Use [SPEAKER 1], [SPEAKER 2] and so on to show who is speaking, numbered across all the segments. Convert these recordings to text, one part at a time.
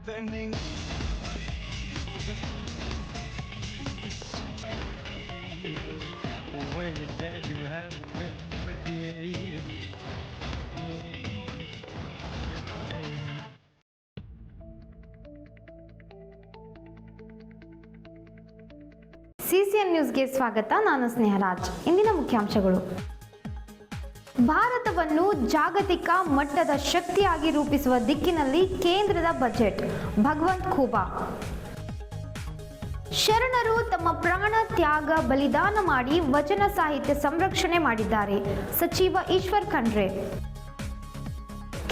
[SPEAKER 1] Bending. When you're dead, you have with the
[SPEAKER 2] CCN ನ್ಯೂಸ್ಗೆ ಸ್ವಾಗತ. ನಾನು ಸ್ನೇಹರಾಜ್. ಇಂದಿನ ಮುಖ್ಯಾಂಶಗಳು: ಭಾರತವನ್ನು ಜಾಗತಿಕ ಮಟ್ಟದ ಶಕ್ತಿಯಾಗಿ ರೂಪಿಸುವ ದಿಕ್ಕಿನಲ್ಲಿ ಕೇಂದ್ರದ ಬಜೆಟ್, ಭಗವಂತ್ ಖೂಬಾ. ಶರಣರು ತಮ್ಮ ಪ್ರಾಣ ತ್ಯಾಗ ಬಲಿದಾನ ಮಾಡಿ ವಚನ ಸಾಹಿತ್ಯ ಸಂರಕ್ಷಣೆ ಮಾಡಿದ್ದಾರೆ, ಸಚಿವ ಈಶ್ವರ್ ಖಂಡ್ರೆ.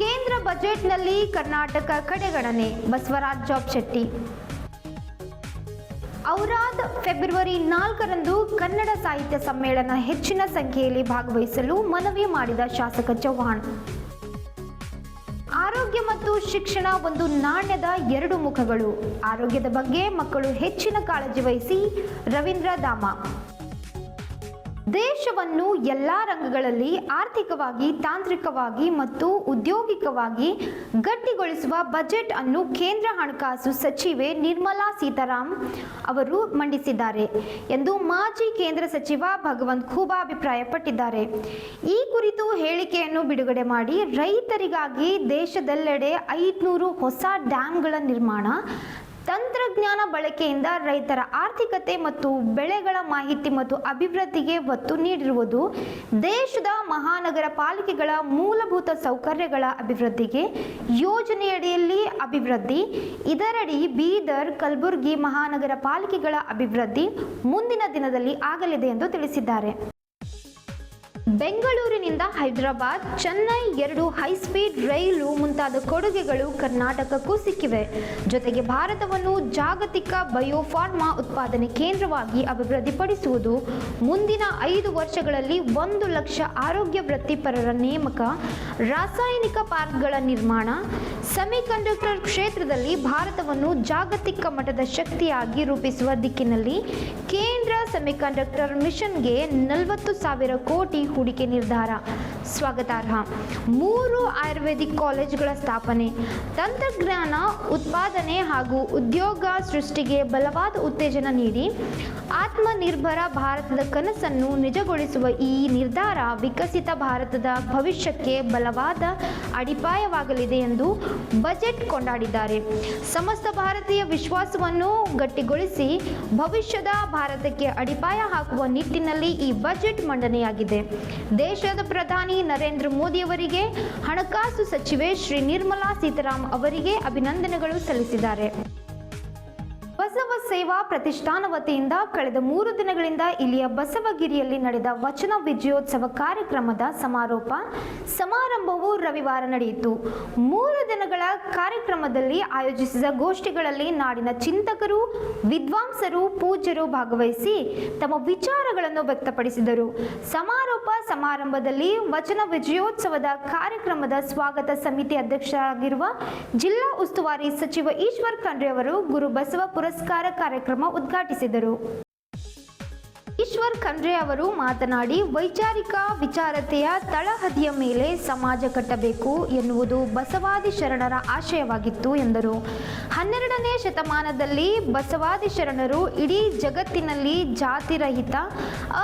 [SPEAKER 2] ಕೇಂದ್ರ ಬಜೆಟ್ನಲ್ಲಿ ಕರ್ನಾಟಕ ಕಡೆಗಣನೆ, ಬಸವರಾಜ್ ಜಾಬ್ ಶೆಟ್ಟಿ. ಔರಾದ್ ಫೆಬ್ರವರಿ 4ರಂದು ಕನ್ನಡ ಸಾಹಿತ್ಯ ಸಮ್ಮೇಳನ ಹೆಚ್ಚಿನ ಸಂಖ್ಯೆಯಲ್ಲಿ ಭಾಗವಹಿಸಲು ಮನವಿ ಮಾಡಿದ ಶಾಸಕ ಚೌಹಾಣ್. ಆರೋಗ್ಯ ಮತ್ತು ಶಿಕ್ಷಣ ಒಂದು ನಾಣ್ಯದ ಎರಡು ಮುಖಗಳು. ಆರೋಗ್ಯದ ಬಗ್ಗೆ ಮಕ್ಕಳು ಹೆಚ್ಚಿನ ಕಾಳಜಿ ವಹಿಸಿ, ರವೀಂದ್ರ ದಾಮ. ದೇಶವನ್ನು ಎಲ್ಲಾ ರಂಗಗಳಲ್ಲಿ ಆರ್ಥಿಕವಾಗಿ, ತಾಂತ್ರಿಕವಾಗಿ ಮತ್ತು ಉದ್ಯೋಗಿಕವಾಗಿ ಗಟ್ಟಿಗೊಳಿಸುವ ಬಜೆಟ್ ಅನ್ನು ಕೇಂದ್ರ ಹಣಕಾಸು ಸಚಿವೆ ನಿರ್ಮಲಾ ಸೀತಾರಾಮನ್ ಅವರು ಮಂಡಿಸಿದ್ದಾರೆ ಎಂದು ಮಾಜಿ ಕೇಂದ್ರ ಸಚಿವ ಭಗವಂತ್ ಖೂಬಾ ಅಭಿಪ್ರಾಯಪಟ್ಟಿದ್ದಾರೆ. ಈ ಕುರಿತು ಹೇಳಿಕೆಯನ್ನು ಬಿಡುಗಡೆ ಮಾಡಿ, ರೈತರಿಗಾಗಿ ದೇಶದೆಲ್ಲೆಡೆ 500 ಹೊಸ ಡ್ಯಾಂಗಳ ನಿರ್ಮಾಣ, ತಂತ್ರಜ್ಞಾನ ಬಳಕೆಯಿಂದ ರೈತರ ಆರ್ಥಿಕತೆ ಮತ್ತು ಬೆಳೆಗಳ ಮಾಹಿತಿ ಮತ್ತು ಅಭಿವೃದ್ಧಿಗೆ ಒತ್ತು ನೀಡಿರುವುದು, ದೇಶದ ಮಹಾನಗರ ಪಾಲಿಕೆಗಳ ಮೂಲಭೂತ ಸೌಕರ್ಯಗಳ ಅಭಿವೃದ್ಧಿಗೆ ಯೋಜನೆಯಡಿಯಲ್ಲಿ ಅಭಿವೃದ್ಧಿ, ಇದರಡಿ ಬೀದರ್, ಕಲಬುರಗಿ ಮಹಾನಗರ ಪಾಲಿಕೆಗಳ ಅಭಿವೃದ್ಧಿ ಮುಂದಿನ ದಿನದಲ್ಲಿ ಆಗಲಿದೆ ಎಂದು ತಿಳಿಸಿದ್ದಾರೆ. ಬೆಂಗಳೂರಿನಿಂದ ಹೈದರಾಬಾದ್, ಚೆನ್ನೈ 2 ಹೈಸ್ಪೀಡ್ ರೈಲು ಮುಂತಾದ ಕೊಡುಗೆಗಳು ಕರ್ನಾಟಕಕ್ಕೂ ಸಿಕ್ಕಿವೆ. ಜೊತೆಗೆ ಭಾರತವನ್ನು ಜಾಗತಿಕ ಬಯೋಫಾರ್ಮಾ ಉತ್ಪಾದನೆ ಕೇಂದ್ರವಾಗಿ ಅಭಿವೃದ್ಧಿಪಡಿಸುವುದು, ಮುಂದಿನ 5 ವರ್ಷಗಳಲ್ಲಿ 1 ಲಕ್ಷ ಆರೋಗ್ಯ ವೃತ್ತಿಪರರ ನೇಮಕ, ರಾಸಾಯನಿಕ ಪಾರ್ಕ್ಗಳ ನಿರ್ಮಾಣ, ಸೆಮಿಕಂಡಕ್ಟರ್ ಕ್ಷೇತ್ರದಲ್ಲಿ ಭಾರತವನ್ನು ಜಾಗತಿಕ ಮಟ್ಟದ ಶಕ್ತಿಯಾಗಿ ರೂಪಿಸುವ ದಿಕ್ಕಿನಲ್ಲಿ ಕೇಂದ್ರ ಸೆಮಿಕಂಡಕ್ಟರ್ ಮಿಷನ್ಗೆ 40,000 ಕೋಟಿ ಹೂಡಿಕೆ ನಿರ್ಧಾರ ಸ್ವಾಗತಾರ್ಹ. 3 ಆಯುರ್ವೇದಿಕ್ ಕಾಲೇಜುಗಳ ಸ್ಥಾಪನೆ, ತಂತ್ರಜ್ಞಾನ ಉತ್ಪಾದನೆ ಹಾಗೂ ಉದ್ಯೋಗ ಸೃಷ್ಟಿಗೆ ಬಲವಾದ ಉತ್ತೇಜನ ನೀಡಿ ಆತ್ಮನಿರ್ಭರ ಭಾರತದ ಕನಸನ್ನು ನಿಜಗೊಳಿಸುವ ಈ ನಿರ್ಧಾರ ವಿಕಸಿತ ಭಾರತದ ಭವಿಷ್ಯಕ್ಕೆ ಬಲವಾದ ಅಡಿಪಾಯವಾಗಲಿದೆ ಎಂದು ಬಜೆಟ್ ಕೊಂಡಾಡಿದ್ದಾರೆ. ಸಮಸ್ತ ಭಾರತೀಯ ವಿಶ್ವಾಸವನ್ನು ಗಟ್ಟಿಗೊಳಿಸಿ ಭವಿಷ್ಯದ ಭಾರತಕ್ಕೆ ಅಡಿಪಾಯ ಹಾಕುವ ನಿಟ್ಟಿನಲ್ಲಿ ಈ ಬಜೆಟ್ ಮಂಡನೆಯಾಗಿದೆ. ದೇಶದ ಪ್ರಧಾನಿ ನರೇಂದ್ರ ಮೋದಿಯವರಿಗೆ ಹಣಕಾಸು ಸಚಿವೆ ಶ್ರೀ ನಿರ್ಮಲಾ ಸೀತಾರಾಮನ್ ಅವರಿಗೆ ಅಭಿನಂದನೆಗಳು ಸಲ್ಲಿಸಿದ್ದಾರೆ. ಬಸವ ಸೇವಾ ಪ್ರತಿಷ್ಠಾನ ವತಿಯಿಂದ ಕಳೆದ 3 ದಿನಗಳಿಂದ ಇಲ್ಲಿಯ ಬಸವಗಿರಿಯಲ್ಲಿ ನಡೆದ ವಚನ ವಿಜಯೋತ್ಸವ ಕಾರ್ಯಕ್ರಮದ ಸಮಾರಂಭವು ರವಿವಾರ ನಡೆಯಿತು. 3 ದಿನಗಳ ಕಾರ್ಯಕ್ರಮದಲ್ಲಿ ಆಯೋಜಿಸಿದ ಗೋಷ್ಠಿಗಳಲ್ಲಿ ನಾಡಿನ ಚಿಂತಕರು, ವಿದ್ವಾಂಸರು, ಪೂಜ್ಯರು ಭಾಗವಹಿಸಿ ತಮ್ಮ ವಿಚಾರಗಳನ್ನು ವ್ಯಕ್ತಪಡಿಸಿದರು. ಸಮಾರೋಪ ಸಮಾರಂಭದಲ್ಲಿ ವಚನ ವಿಜಯೋತ್ಸವದ ಕಾರ್ಯಕ್ರಮದ ಸ್ವಾಗತ ಸಮಿತಿ ಅಧ್ಯಕ್ಷರಾಗಿರುವ ಜಿಲ್ಲಾ ಉಸ್ತುವಾರಿ ಸಚಿವ ಈಶ್ವರ್ ಖಂಡ್ರೆ ಅವರು ಗುರು ಬಸವ ಪುರಸ್ಕಾರ ಕಾರ್ಯಕ್ರಮ ಉದ್ಘಾಟಿಸಿದರು. ಈಶ್ವರ್ ಖಂಡ್ರೆ ಅವರು ಮಾತನಾಡಿ, ವೈಚಾರಿಕ ವಿಚಾರತೆಯ ತಳಹದಿಯ ಮೇಲೆ ಸಮಾಜ ಕಟ್ಟಬೇಕು ಎನ್ನುವುದು ಬಸವಾದಿ ಶರಣರ ಆಶಯವಾಗಿತ್ತು ಎಂದರು. 12ನೇ ಶತಮಾನದಲ್ಲಿ ಬಸವಾದಿ ಶರಣರು ಇಡೀ ಜಗತ್ತಿನಲ್ಲಿ ಜಾತಿರಹಿತ,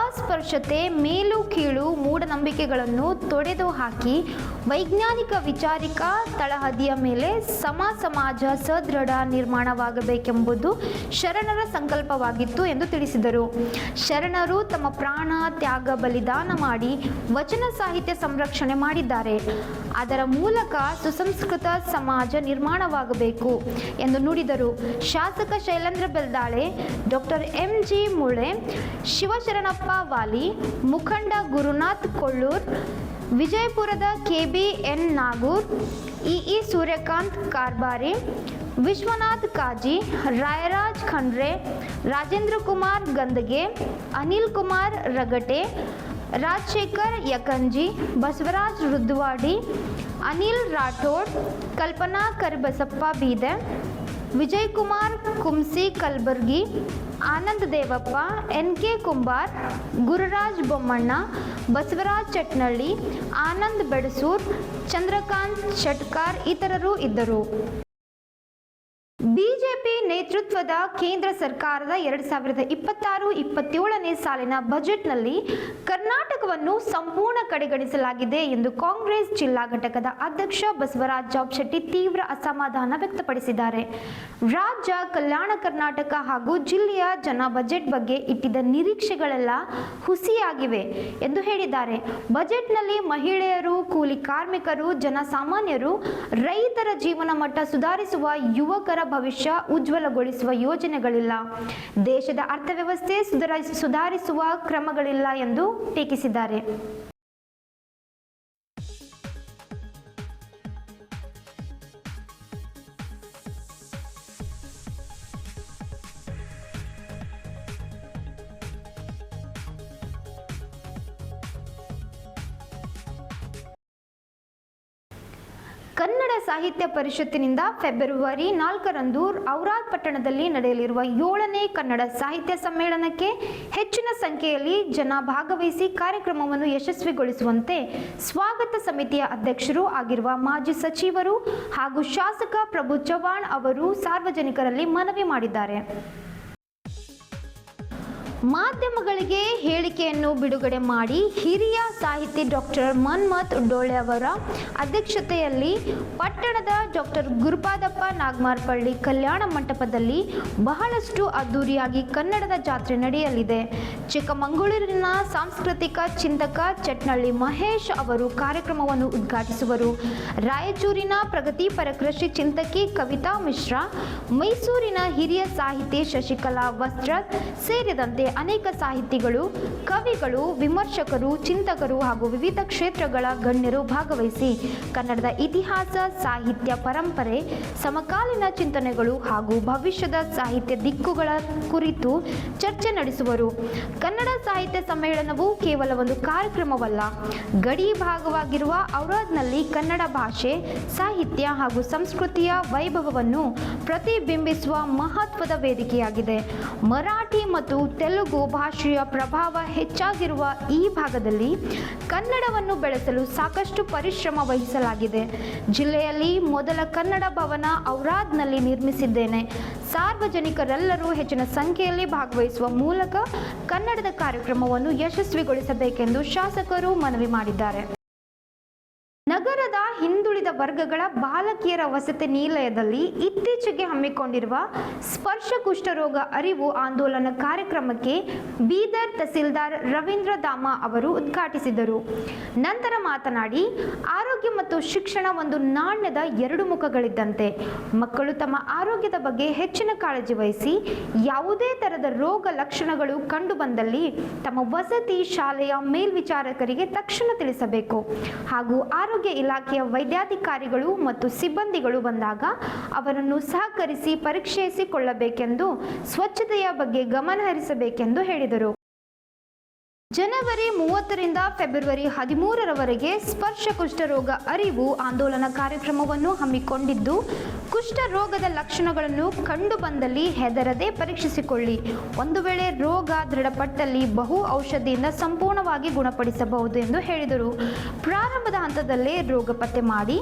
[SPEAKER 2] ಅಸ್ಪೃಶ್ಯತೆ, ಮೇಲು ಕೀಳು ಮೂಢನಂಬಿಕೆಗಳನ್ನು ತೊಡೆದು ಹಾಕಿ ವೈಜ್ಞಾನಿಕ ವಿಚಾರಿಕ ತಳಹದಿಯ ಮೇಲೆ ಸಮಾಜ ಸದೃಢ ನಿರ್ಮಾಣವಾಗಬೇಕೆಂಬುದು ಶರಣರ ಸಂಕಲ್ಪವಾಗಿತ್ತು ಎಂದು ತಿಳಿಸಿದರು. ಶರಣರು ತಮ್ಮ ಪ್ರಾಣ ತ್ಯಾಗ ಬಲಿದಾನ ಮಾಡಿ ವಚನ ಸಾಹಿತ್ಯ ಸಂರಕ್ಷಣೆ ಮಾಡಿದ್ದಾರೆ. ಅದರ ಮೂಲಕ ಸುಸಂಸ್ಕೃತ ಸಮಾಜ ನಿರ್ಮಾಣವಾಗಬೇಕು ಎಂದು ನುಡಿದರು. ಶಾಸಕ ಶೈಲೇಂದ್ರ ಬೆಲ್ದಾಳೆ, ಡಾಕ್ಟರ್ MG ಮುಳೆ, ಶಿವಶರಣಪ್ಪ ವಾಲಿ, ಮುಖಂಡ ಗುರುನಾಥ್ ಕೊಳ್ಳೂರ್, ವಿಜಯಪುರದ KBN ನಾಗೂರ್, ಇ ಸೂರ್ಯಕಾಂತ್ ಕಾರ್ಬಾರಿ, ವಿಶ್ವನಾಥ್ ಕಾಜಿ, ರಾಯರಾಜ್ ಖಂಡ್ರೆ, ರಾಜೇಂದ್ರ ಕುಮಾರ್ ಗಂದಗೆ, ಅನಿಲ್ ಕುಮಾರ್ ರಗಟೆ, ರಾಜಶೇಖರ್ ಯಕಂಜಿ, ಬಸವರಾಜ್ ರುದ್ವಾಡಿ, ಅನಿಲ್ ರಾಠೋಡ್, ಕಲ್ಪನಾ ಕರಿಬಸಪ್ಪ ಬೀದೆ, ವಿಜಯ್ ಕುಮಾರ್ ಕುಂಸಿ ಕಲ್ಬರ್ಗಿ, ಆನಂದ್ ದೇವಪ್ಪ, ಎನ್.ಕೆ. ಕುಂಬಾರ್, ಗುರುರಾಜ್ ಬೊಮ್ಮಣ್ಣ, ಬಸವರಾಜ್ ಚಟ್ನಳ್ಳಿ, ಆನಂದ್ ಬೆಡಸೂರ್, ಚಂದ್ರಕಾಂತ್ ಶೆಟ್ಕಾರ್ ಇತರರು ಇದ್ದರು. ಬಿಜೆಪಿ ನೇತೃತ್ವದ ಕೇಂದ್ರ ಸರ್ಕಾರದ 2026-27ನೇ ಸಾಲಿನ ಬಜೆಟ್ನಲ್ಲಿ ಕರ್ನಾಟಕವನ್ನು ಸಂಪೂರ್ಣ ಕಡೆಗಣಿಸಲಾಗಿದೆ ಎಂದು ಕಾಂಗ್ರೆಸ್ ಜಿಲ್ಲಾ ಘಟಕದ ಅಧ್ಯಕ್ಷ ಬಸವರಾಜ್ ಜಾಬಶೆಟ್ಟಿ ತೀವ್ರ ಅಸಮಾಧಾನ ವ್ಯಕ್ತಪಡಿಸಿದ್ದಾರೆ. ರಾಜ್ಯ, ಕಲ್ಯಾಣ ಕರ್ನಾಟಕ ಹಾಗೂ ಜಿಲ್ಲೆಯ ಜನ ಬಜೆಟ್ ಬಗ್ಗೆ ಇಟ್ಟಿದ್ದ ನಿರೀಕ್ಷೆಗಳೆಲ್ಲ ಹುಸಿಯಾಗಿವೆ ಎಂದು ಹೇಳಿದ್ದಾರೆ. ಬಜೆಟ್ನಲ್ಲಿ ಮಹಿಳೆಯರು, ಕೂಲಿ ಕಾರ್ಮಿಕರು, ಜನಸಾಮಾನ್ಯರು, ರೈತರ ಜೀವನ ಮಟ್ಟ ಸುಧಾರಿಸುವ, ಯುವಕರ ಭವಿಷ್ಯ ಉಜ್ವಲಗೊಳಿಸುವ ಯೋಜನೆಗಳಿಲ್ಲ, ದೇಶದ ಅರ್ಥವ್ಯವಸ್ಥೆ ಸುಧಾರಿಸುವ ಕ್ರಮಗಳಿಲ್ಲ ಎಂದು ಟೀಕಿಸಿದ್ದಾರೆ. ಕನ್ನಡ ಸಾಹಿತ್ಯ ಪರಿಷತ್ತಿನಿಂದ ಫೆಬ್ರವರಿ 4ರಂದು ಔರಾದ್ ಪಟ್ಟಣದಲ್ಲಿ ನಡೆಯಲಿರುವ 7ನೇ ಕನ್ನಡ ಸಾಹಿತ್ಯ ಸಮ್ಮೇಳನಕ್ಕೆ ಹೆಚ್ಚಿನ ಸಂಖ್ಯೆಯಲ್ಲಿ ಜನ ಭಾಗವಹಿಸಿ ಕಾರ್ಯಕ್ರಮವನ್ನು ಯಶಸ್ವಿಗೊಳಿಸುವಂತೆ ಸ್ವಾಗತ ಸಮಿತಿಯ ಅಧ್ಯಕ್ಷರು ಆಗಿರುವ ಮಾಜಿ ಸಚಿವರು ಹಾಗೂ ಶಾಸಕ ಪ್ರಭು ಚವ್ಹಾಣ್ ಅವರು ಸಾರ್ವಜನಿಕರಲ್ಲಿ ಮನವಿ ಮಾಡಿದ್ದಾರೆ. ಮಾಧ್ಯಮಗಳಿಗೆ ಹೇಳಿಕೆಯನ್ನು ಬಿಡುಗಡೆ ಮಾಡಿ ಹಿರಿಯ ಸಾಹಿತಿ ಡಾಕ್ಟರ್ ಮನ್ಮಥ್ ಡೋಳೆ ಅವರ ಅಧ್ಯಕ್ಷತೆಯಲ್ಲಿ ಪಟ್ಟಣದ ಡಾಕ್ಟರ್ ಗುರುಪಾದಪ್ಪ ನಾಗಮಾರಪಳ್ಳಿ ಕಲ್ಯಾಣ ಮಂಟಪದಲ್ಲಿ ಬಹಳಷ್ಟು ಅದ್ದೂರಿಯಾಗಿ ಕನ್ನಡದ ಜಾತ್ರೆ ನಡೆಯಲಿದೆ. ಚಿಕ್ಕಮಗಳೂರಿನ ಸಾಂಸ್ಕೃತಿಕ ಚಿಂತಕ ಚಟ್ನಳ್ಳಿ ಮಹೇಶ್ ಅವರು ಕಾರ್ಯಕ್ರಮವನ್ನು ಉದ್ಘಾಟಿಸುವರು. ರಾಯಚೂರಿನ ಪ್ರಗತಿಪರ ಕೃಷಿ ಚಿಂತಕಿ ಕವಿತಾ ಮಿಶ್ರಾ, ಮೈಸೂರಿನ ಹಿರಿಯ ಸಾಹಿತಿ ಶಶಿಕಲಾ ವಸ್ತ್ರದ್ ಸೇರಿದಂತೆ ಅನೇಕ ಸಾಹಿತಿಗಳು, ಕವಿಗಳು, ವಿಮರ್ಶಕರು, ಚಿಂತಕರು ಹಾಗೂ ವಿವಿಧ ಕ್ಷೇತ್ರಗಳ ಗಣ್ಯರು ಭಾಗವಹಿಸಿ ಕನ್ನಡದ ಇತಿಹಾಸ, ಸಾಹಿತ್ಯ ಪರಂಪರೆ, ಸಮಕಾಲೀನ ಚಿಂತನೆಗಳು ಹಾಗೂ ಭವಿಷ್ಯದ ಸಾಹಿತ್ಯ ದಿಕ್ಕುಗಳ ಕುರಿತು ಚರ್ಚೆ ನಡೆಸುವರು. ಕನ್ನಡ ಸಾಹಿತ್ಯ ಸಮ್ಮೇಳನವು ಕೇವಲ ಒಂದು ಕಾರ್ಯಕ್ರಮವಲ್ಲ, ಗಡಿ ಭಾಗವಾಗಿರುವ ಔರಾದ್ನಲ್ಲಿ ಕನ್ನಡ ಭಾಷೆ, ಸಾಹಿತ್ಯ ಹಾಗೂ ಸಂಸ್ಕೃತಿಯ ವೈಭವವನ್ನು ಪ್ರತಿಬಿಂಬಿಸುವ ಮಹತ್ವದ ವೇದಿಕೆಯಾಗಿದೆ. ಮರಾಠಿ ಮತ್ತು ತೆಲುಗು ಭಾಷೆಯ ಪ್ರಭಾವ ಹೆಚ್ಚಾಗಿರುವ ಈ ಭಾಗದಲ್ಲಿ ಕನ್ನಡವನ್ನು ಬೆಳೆಸಲು ಸಾಕಷ್ಟು ಪರಿಶ್ರಮ ವಹಿಸಲಾಗಿದೆ. ಜಿಲ್ಲೆಯಲ್ಲಿ ಮೊದಲ ಕನ್ನಡ ಭವನ ಔರಾದ್ನಲ್ಲಿ ನಿರ್ಮಿಸಿದ್ದೇನೆ. ಸಾರ್ವಜನಿಕರೆಲ್ಲರೂ ಹೆಚ್ಚಿನ ಸಂಖ್ಯೆಯಲ್ಲಿ ಭಾಗವಹಿಸುವ ಮೂಲಕ ಕನ್ನಡದ ಕಾರ್ಯಕ್ರಮವನ್ನು ಯಶಸ್ವಿಗೊಳಿಸಬೇಕೆಂದು ಶಾಸಕರು ಮನವಿ ಮಾಡಿದ್ದಾರೆ. ನಗರದ ಹಿಂದುಳಿದ ವರ್ಗಗಳ ಬಾಲಕಿಯರ ವಸತಿ ನಿಲಯದಲ್ಲಿ ಇತ್ತೀಚೆಗೆ ಹಮ್ಮಿಕೊಂಡಿರುವ ಸ್ಪರ್ಶ ಕುಷ್ಠರೋಗ ಅರಿವು ಆಂದೋಲನ ಕಾರ್ಯಕ್ರಮಕ್ಕೆ ಬೀದರ್ ತಹಸೀಲ್ದಾರ್ ರವೀಂದ್ರ ದಾಮ ಅವರು ಉದ್ಘಾಟಿಸಿದರು. ನಂತರ ಮಾತನಾಡಿ, ಆರೋಗ್ಯ ಮತ್ತು ಶಿಕ್ಷಣ ಒಂದು ನಾಣ್ಯದ ಎರಡು ಮುಖಗಳಿದ್ದಂತೆ. ಮಕ್ಕಳು ತಮ್ಮ ಆರೋಗ್ಯದ ಬಗ್ಗೆ ಹೆಚ್ಚಿನ ಕಾಳಜಿ ವಹಿಸಿ ಯಾವುದೇ ತರದ ರೋಗ ಲಕ್ಷಣಗಳು ಕಂಡು ಬಂದಲ್ಲಿ ತಮ್ಮ ವಸತಿ ಶಾಲೆಯ ಮೇಲ್ವಿಚಾರಕರಿಗೆ ತಕ್ಷಣ ತಿಳಿಸಬೇಕು ಹಾಗೂ ಆರೋಗ್ಯ ಇಲಾಖೆಯ ವೈದ್ಯಾಧಿಕಾರಿಗಳು ಮತ್ತು ಸಿಬ್ಬಂದಿಗಳು ಬಂದಾಗ ಅವರನ್ನು ಸಹಕರಿಸಿ ಪರೀಕ್ಷಿಸಿಕೊಳ್ಳಬೇಕೆಂದು, ಸ್ವಚ್ಛತೆಯ ಬಗ್ಗೆ ಗಮನ ಹರಿಸಬೇಕೆಂದು ಹೇಳಿದರು. ಜನವರಿ 30ರಿಂದ ಫೆಬ್ರವರಿ 13ರವರೆಗೆ ಸ್ಪರ್ಶ ಕುಷ್ಠರೋಗ ಅರಿವು ಆಂದೋಲನ ಕಾರ್ಯಕ್ರಮವನ್ನು ಹಮ್ಮಿಕೊಂಡಿದ್ದು, ಕುಷ್ಠರೋಗದ ಲಕ್ಷಣಗಳನ್ನು ಕಂಡು ಬಂದಲ್ಲಿ ಹೆದರದೆ ಪರೀಕ್ಷಿಸಿಕೊಳ್ಳಿ. ಒಂದು ವೇಳೆ ರೋಗ ದೃಢಪಟ್ಟಲ್ಲಿ ಬಹು ಔಷಧಿಯಿಂದ ಸಂಪೂರ್ಣವಾಗಿ ಗುಣಪಡಿಸಬಹುದು ಎಂದು ಹೇಳಿದರು. ಪ್ರಾರಂಭದ ಹಂತದಲ್ಲೇ ರೋಗ ಪತ್ತೆ ಮಾಡಿ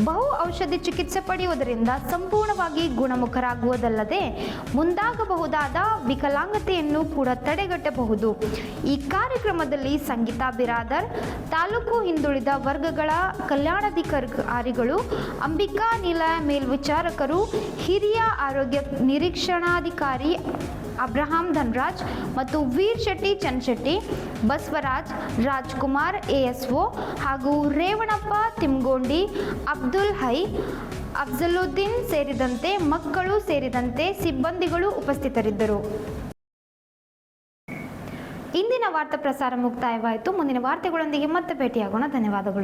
[SPEAKER 2] ಬಹು ಔಷಧಿ ಚಿಕಿತ್ಸೆ ಪಡೆಯುವುದರಿಂದ ಸಂಪೂರ್ಣವಾಗಿ ಗುಣಮುಖರಾಗುವುದಲ್ಲದೆ ಮುಂದಾಗಬಹುದಾದ ವಿಕಲಾಂಗತೆಯನ್ನು ಕೂಡ ತಡೆಗಟ್ಟಬಹುದು. ಈ ಕಾರ್ಯಕ್ರಮದಲ್ಲಿ ಸಂಗೀತಾ ಬಿರಾದರ್, ತಾಲೂಕು ಹಿಂದುಳಿದ ವರ್ಗಗಳ ಕಲ್ಯಾಣಾಧಿಕಾರಿಗಳು, ಅಂಬಿಕಾ ನಿಲಯ ಮೇಲ್ವಿಚಾರಕರು, ಹಿರಿಯ ಆರೋಗ್ಯ ನಿರೀಕ್ಷಣಾಧಿಕಾರಿ ಅಬ್ರಹಾಂ ಧನ್ರಾಜ್ ಮತ್ತು ವೀರ್ ಶೆಟ್ಟಿ ಚನ್ಶೆಟ್ಟಿ, ಬಸವರಾಜ್, ರಾಜ್ಕುಮಾರ್ ಎಎಸ್ಒ ಹಾಗೂ ರೇವಣಪ್ಪ ತಿಮ್ಗೋಂಡಿ, ಅಬ್ದುಲ್ ಹೈ, ಅಫ್ಜಲುದ್ದೀನ್ ಸೇರಿದಂತೆ ಮಕ್ಕಳು ಸೇರಿದಂತೆ ಸಿಬ್ಬಂದಿಗಳು ಉಪಸ್ಥಿತರಿದ್ದರು. ಇಂದಿನ ವಾರ್ತಾ ಪ್ರಸಾರ ಮುಕ್ತಾಯವಾಯಿತು. ಮುಂದಿನ ವಾರ್ತೆಗಳೊಂದಿಗೆ ಮತ್ತೆ ಭೇಟಿಯಾಗೋಣ. ಧನ್ಯವಾದಗಳು.